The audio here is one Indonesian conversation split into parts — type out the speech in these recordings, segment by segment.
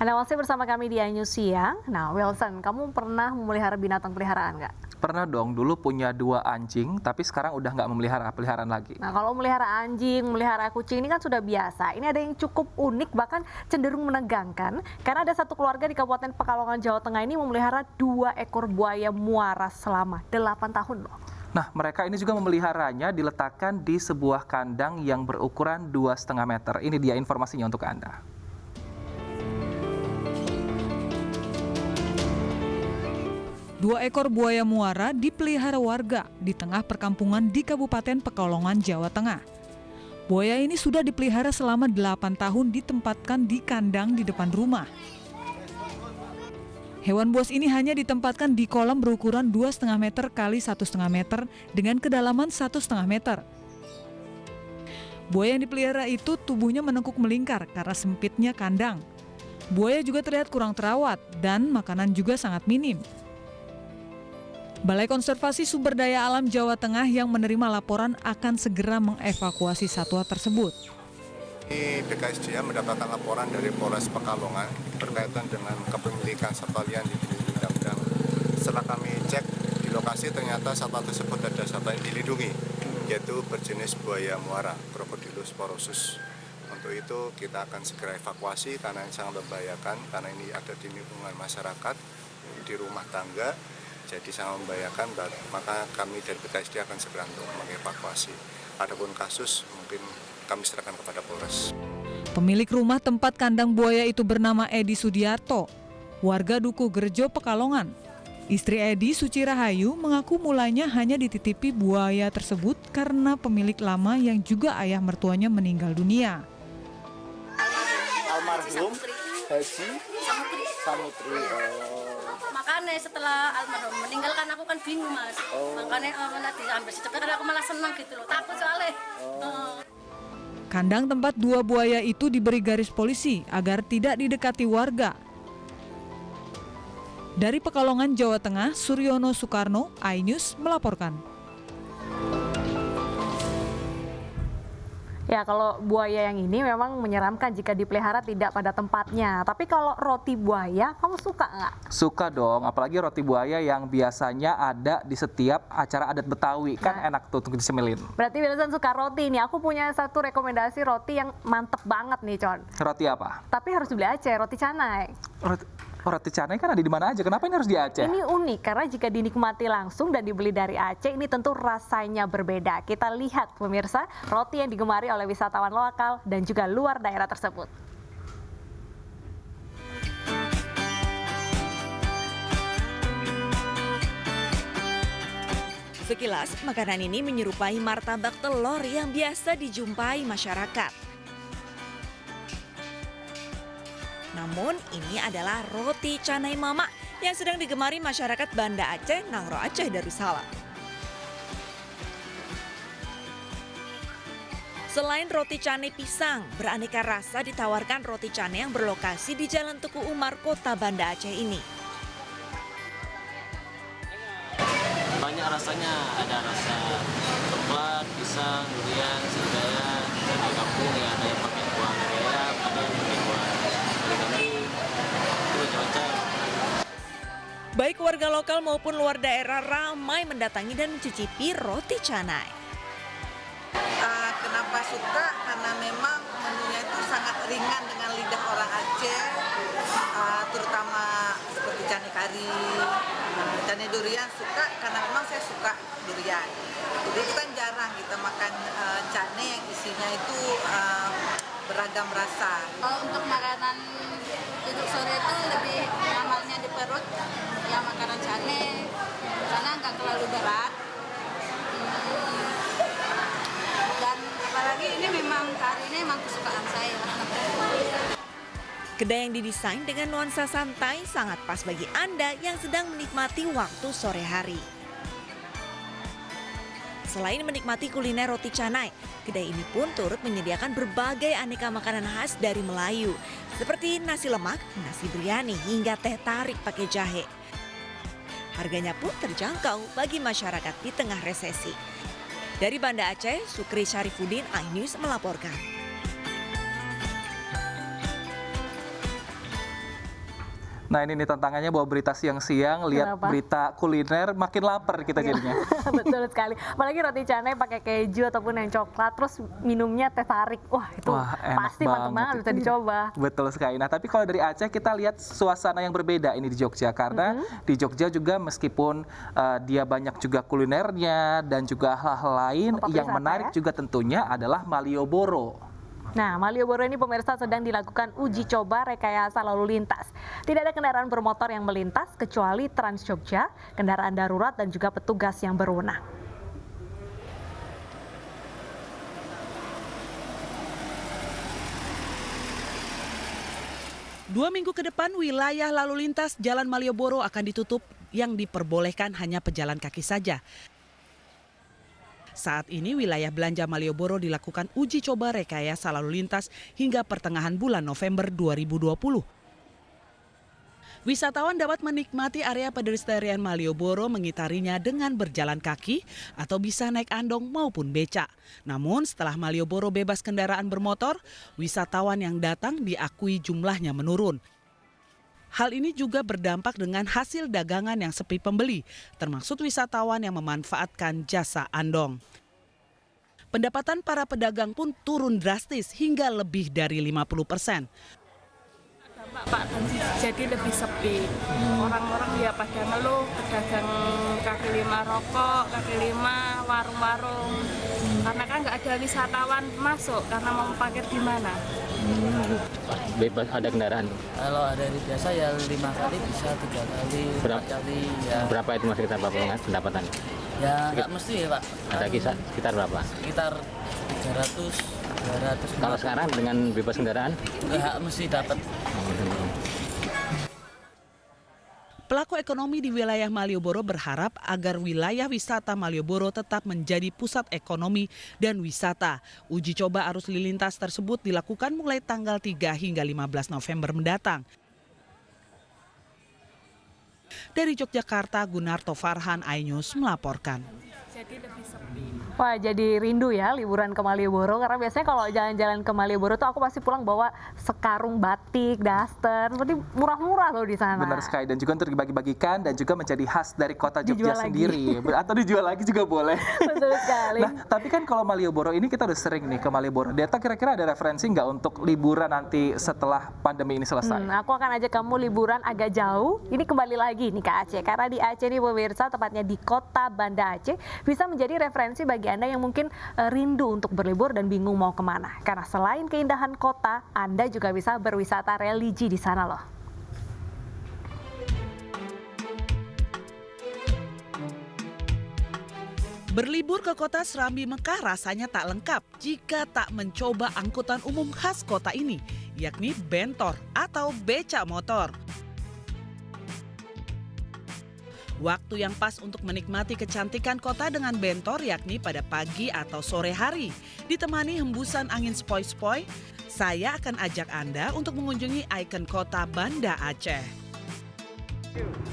Anda masih bersama kami di iNews Siang. Nah, Wilson, kamu pernah memelihara binatang peliharaan nggak? Pernah dong, dulu punya 2 anjing, tapi sekarang udah nggak memelihara peliharaan lagi. Nah, kalau memelihara anjing, memelihara kucing ini kan sudah biasa. Ini ada yang cukup unik, bahkan cenderung menegangkan. Karena ada satu keluarga di Kabupaten Pekalongan, Jawa Tengah ini memelihara 2 ekor buaya muara selama 8 tahun loh. Nah, mereka ini juga memeliharanya diletakkan di sebuah kandang yang berukuran 2,5 meter. Ini dia informasinya untuk Anda. Dua ekor buaya muara dipelihara warga di tengah perkampungan di Kabupaten Pekalongan, Jawa Tengah. Buaya ini sudah dipelihara selama 8 tahun ditempatkan di kandang di depan rumah. Hewan buas ini hanya ditempatkan di kolam berukuran 2,5 meter kali 1,5 meter dengan kedalaman 1,5 meter. Buaya yang dipelihara itu tubuhnya menekuk melingkar karena sempitnya kandang. Buaya juga terlihat kurang terawat dan makanan juga sangat minim. Balai Konservasi Sumber Daya Alam Jawa Tengah yang menerima laporan akan segera mengevakuasi satwa tersebut. BKSDA mendapatkan laporan dari Polres Pekalongan berkaitan dengan kepemilikan satwa liar di kandang. Setelah kami cek di lokasi, ternyata satwa tersebut ada satwa yang dilindungi, yaitu berjenis buaya muara, Crocodylus porosus. Untuk itu kita akan segera evakuasi karena ini sangat membahayakan, karena ini ada di lingkungan masyarakat, di rumah tangga. Jadi sangat membahayakan, maka kami dari BKSDA akan segera untuk mengevakuasi. Adapun kasus mungkin kami serahkan kepada Polres. Pemilik rumah tempat kandang buaya itu bernama Edi Sudiarto, warga Duku Gerjo, Pekalongan. Istri Edi, Suci Rahayu, mengaku mulanya hanya dititipi buaya tersebut karena pemilik lama yang juga ayah mertuanya meninggal dunia. Almarhum Haji Samutri. Makanya setelah almarhum meninggal kan aku kan bingung mas. Makanya nanti sampai secepatnya aku malah senang gitu loh, takut soalnya. Kandang tempat 2 buaya itu diberi garis polisi agar tidak didekati warga. Dari Pekalongan, Jawa Tengah, Suryono Soekarno, iNews melaporkan. Ya, kalau buaya yang ini memang menyeramkan jika dipelihara tidak pada tempatnya. Tapi kalau roti buaya, kamu suka nggak? Suka dong, apalagi roti buaya yang biasanya ada di setiap acara adat Betawi. Kan enak tuh untuk disemilin. Berarti Wilson suka roti nih. Aku punya satu rekomendasi roti yang mantep banget nih, Con. Roti apa? Tapi harus beli Aceh, roti canai. Roti canai kan ada di mana aja, kenapa ini harus di Aceh? Ini unik karena jika dinikmati langsung dan dibeli dari Aceh, ini tentu rasanya berbeda. Kita lihat pemirsa, roti yang digemari oleh wisatawan lokal dan juga luar daerah tersebut. Sekilas, makanan ini menyerupai martabak telur yang biasa dijumpai masyarakat. Namun ini adalah roti canai mama yang sedang digemari masyarakat Banda Aceh, Nangro Aceh Darussalam. Selain roti canai pisang, beraneka rasa ditawarkan roti canai yang berlokasi di Jalan Tuku Umar, Kota Banda Aceh ini. Banyak rasanya, ada rasa coklat, pisang, durian, sergaya, dari kampung ya, ada yang pakai buah merah, ada yang pakai buah kami, itu macam-macam. Baik warga lokal maupun luar daerah ramai mendatangi dan mencicipi roti canai. Kenapa suka? Karena memang menunya itu sangat ringan dengan lidah orang Aceh, terutama seperti canai kari, canai durian suka karena memang saya suka durian. Jadi itu kan jarang kita makan canai yang isinya itu beragam rasa. Untuk makanan duduk sore itu lebih amalnya di perut, ya makanan cane, karena nggak terlalu berat. Dan apalagi ini memang kari ini memang kesukaan saya. Kedai yang didesain dengan nuansa santai sangat pas bagi Anda yang sedang menikmati waktu sore hari. Selain menikmati kuliner roti canai, kedai ini pun turut menyediakan berbagai aneka makanan khas dari Melayu, seperti nasi lemak, nasi biryani, hingga teh tarik pakai jahe. Harganya pun terjangkau bagi masyarakat di tengah resesi. Dari Banda Aceh, Sukri Syarifuddin, iNews melaporkan. Nah ini nih tantangannya bawa berita siang-siang, lihat Kenapa? berita kuliner, makin lapar kita jadinya. Betul sekali. Apalagi roti canai pakai keju ataupun yang coklat, terus minumnya teh tarik. Wah itu Wah, enak pasti mantap banget, bisa dicoba. Betul sekali. Nah tapi kalau dari Aceh kita lihat suasana yang berbeda ini di Jogja. Karena di Jogja juga meskipun dia banyak juga kulinernya dan juga hal-hal lain, Tempat yang wisata, menarik ya? juga tentunya adalah Malioboro. Nah, Malioboro ini pemirsa sedang dilakukan uji coba rekayasa lalu lintas. Tidak ada kendaraan bermotor yang melintas kecuali Trans Jogja, kendaraan darurat dan juga petugas yang berwenang. Dua minggu ke depan, wilayah lalu lintas Jalan Malioboro akan ditutup, yang diperbolehkan hanya pejalan kaki saja. Saat ini wilayah belanja Malioboro dilakukan uji coba rekayasa lalu lintas hingga pertengahan bulan November 2020. Wisatawan dapat menikmati area pedestrian Malioboro mengitarinya dengan berjalan kaki atau bisa naik andong maupun becak. Namun setelah Malioboro bebas kendaraan bermotor, wisatawan yang datang diakui jumlahnya menurun. Hal ini juga berdampak dengan hasil dagangan yang sepi pembeli, termasuk wisatawan yang memanfaatkan jasa andong. Pendapatan para pedagang pun turun drastis hingga lebih dari 50%. Pak, jadi lebih sepi. Orang-orang ya pada ngeluh, pedagang kaki lima rokok, kaki lima warung-warung. Karena kan nggak ada wisatawan masuk, karena mau parkir di mana? Bebas ada kendaraan. Kalau hari biasa ya 5 kali bisa 3 kali, 4 kali ya. Berapa itu mas sekitar Pak pendapatan? Ya nggak mesti ya Pak. Ada kisah sekitar berapa? Sekitar 300, 200. Kalau sekarang dengan bebas kendaraan? Nggak mesti dapat. Pelaku ekonomi di wilayah Malioboro berharap agar wilayah wisata Malioboro tetap menjadi pusat ekonomi dan wisata. Uji coba arus lintas tersebut dilakukan mulai tanggal 3 hingga 15 November mendatang. Dari Yogyakarta, Gunarto Farhan, iNews melaporkan. Jadi lebih sepi. Wah, jadi rindu ya liburan ke Malioboro, karena biasanya kalau jalan-jalan ke Malioboro tuh aku pasti pulang bawa sekarung batik, daster, seperti murah-murah loh di sana. Benar sekali, dan juga untuk dibagi-bagikan dan juga menjadi khas dari kota Jogja Dijual lagi. sendiri. Atau dijual lagi juga boleh. Betul sekali. Nah, tapi kan kalau Malioboro ini kita udah sering nih ke Malioboro. Deta kira-kira ada referensi nggak untuk liburan nanti setelah pandemi ini selesai? Aku akan ajak kamu liburan agak jauh. Ini kembali lagi nih ke Aceh, karena di Aceh nih pemirsa, tepatnya di kota Banda Aceh, bisa menjadi referensi bagi Anda yang mungkin rindu untuk berlibur dan bingung mau kemana. Karena selain keindahan kota, Anda juga bisa berwisata religi di sana loh. Berlibur ke kota Serambi Mekah rasanya tak lengkap jika tak mencoba angkutan umum khas kota ini, yakni bentor atau becak motor. Waktu yang pas untuk menikmati kecantikan kota dengan bentor yakni pada pagi atau sore hari. Ditemani hembusan angin sepoi-sepoi, saya akan ajak Anda untuk mengunjungi ikon kota Banda Aceh.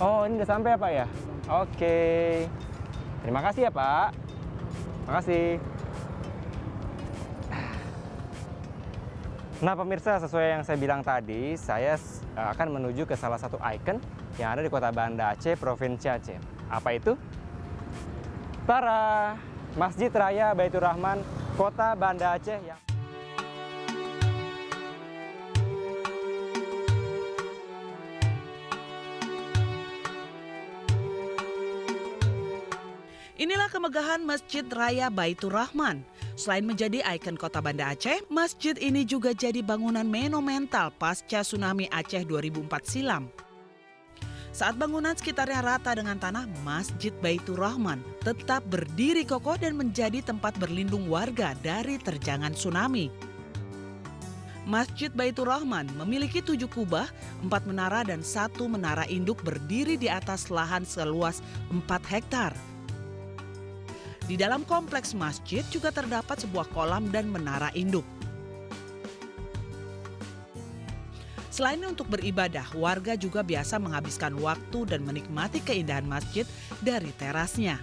Oh, ini udah sampai ya Pak ya? Oke. Terima kasih ya Pak. Terima kasih. Nah pemirsa, sesuai yang saya bilang tadi, saya akan menuju ke salah satu ikon yang ada di kota Banda Aceh, Provinsi Aceh. Apa itu? Tara! Masjid Raya Baitur Rahman, kota Banda Aceh. Inilah kemegahan Masjid Raya Baitur Rahman. Selain menjadi ikon kota Banda Aceh, masjid ini juga jadi bangunan monumental pasca tsunami Aceh 2004 silam. Saat bangunan sekitarnya rata dengan tanah, Masjid Baitur Rahman tetap berdiri kokoh dan menjadi tempat berlindung warga dari terjangan tsunami. Masjid Baitur Rahman memiliki 7 kubah, 4 menara dan 1 menara induk berdiri di atas lahan seluas 4 hektar. Di dalam kompleks masjid juga terdapat sebuah kolam dan menara induk. Selain untuk beribadah, warga juga biasa menghabiskan waktu dan menikmati keindahan masjid dari terasnya.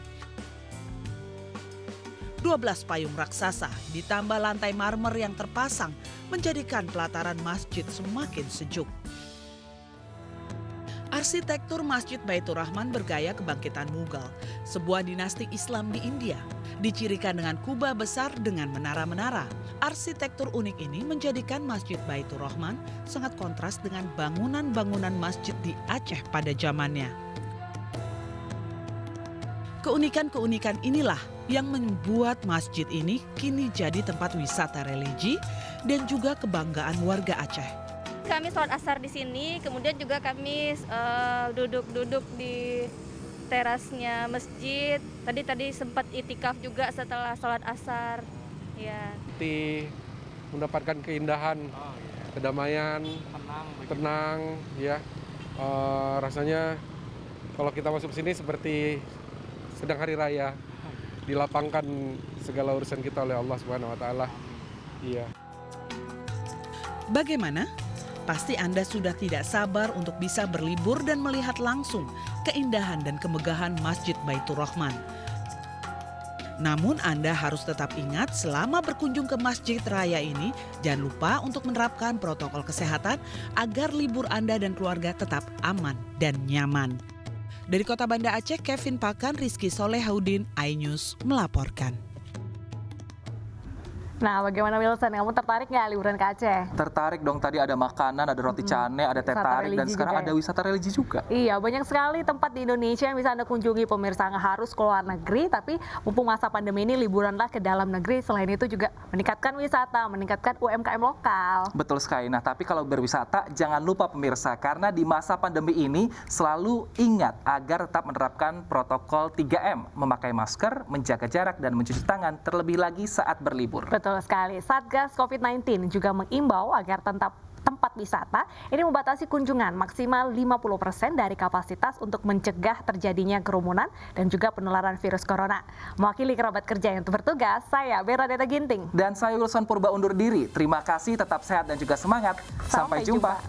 12 payung raksasa ditambah lantai marmer yang terpasang menjadikan pelataran masjid semakin sejuk. Arsitektur Masjid Baitur Rahman bergaya kebangkitan Mughal, sebuah dinasti Islam di India. Dicirikan dengan kubah besar dengan menara-menara. Arsitektur unik ini menjadikan Masjid Baitur Rahman sangat kontras dengan bangunan-bangunan masjid di Aceh pada zamannya. Keunikan-keunikan inilah yang membuat masjid ini kini jadi tempat wisata religi dan juga kebanggaan warga Aceh. Kami sholat asar di sini, kemudian juga kami duduk-duduk di terasnya masjid. Tadi sempat itikaf juga setelah sholat asar. Ya. Mendapatkan keindahan, kedamaian, tenang, ya. Rasanya kalau kita masuk sini seperti sedang hari raya, dilapangkan segala urusan kita oleh Allah Subhanahu wa taala. Iya. Bagaimana? Pasti Anda sudah tidak sabar untuk bisa berlibur dan melihat langsung keindahan dan kemegahan Masjid Baitur Rahman. Namun Anda harus tetap ingat selama berkunjung ke Masjid Raya ini, jangan lupa untuk menerapkan protokol kesehatan agar libur Anda dan keluarga tetap aman dan nyaman. Dari Kota Banda Aceh, Kevin Pakan, Rizky Solehaudin, iNews melaporkan. Nah, bagaimana Wilson? Kamu tertarik nggak liburan ke Aceh? Tertarik dong, tadi ada makanan, ada roti cane, ada teh tarik, dan sekarang ada wisata religi juga. Iya, banyak sekali tempat di Indonesia yang bisa Anda kunjungi. Pemirsa, nggak harus ke luar negeri, tapi mumpung masa pandemi ini liburanlah ke dalam negeri. Selain itu juga meningkatkan wisata, meningkatkan UMKM lokal. Betul sekali. Nah, tapi kalau berwisata jangan lupa pemirsa, karena di masa pandemi ini selalu ingat agar tetap menerapkan protokol 3M, memakai masker, menjaga jarak, dan mencuci tangan, terlebih lagi saat berlibur. Betul sekali. Satgas COVID-19 juga mengimbau agar tempat wisata ini membatasi kunjungan maksimal 50% dari kapasitas untuk mencegah terjadinya kerumunan dan juga penularan virus corona. Mewakili kerabat kerja yang bertugas, saya Bernadetta Ginting. Dan saya Wilson Purba undur diri. Terima kasih, tetap sehat dan juga semangat. Sampai jumpa.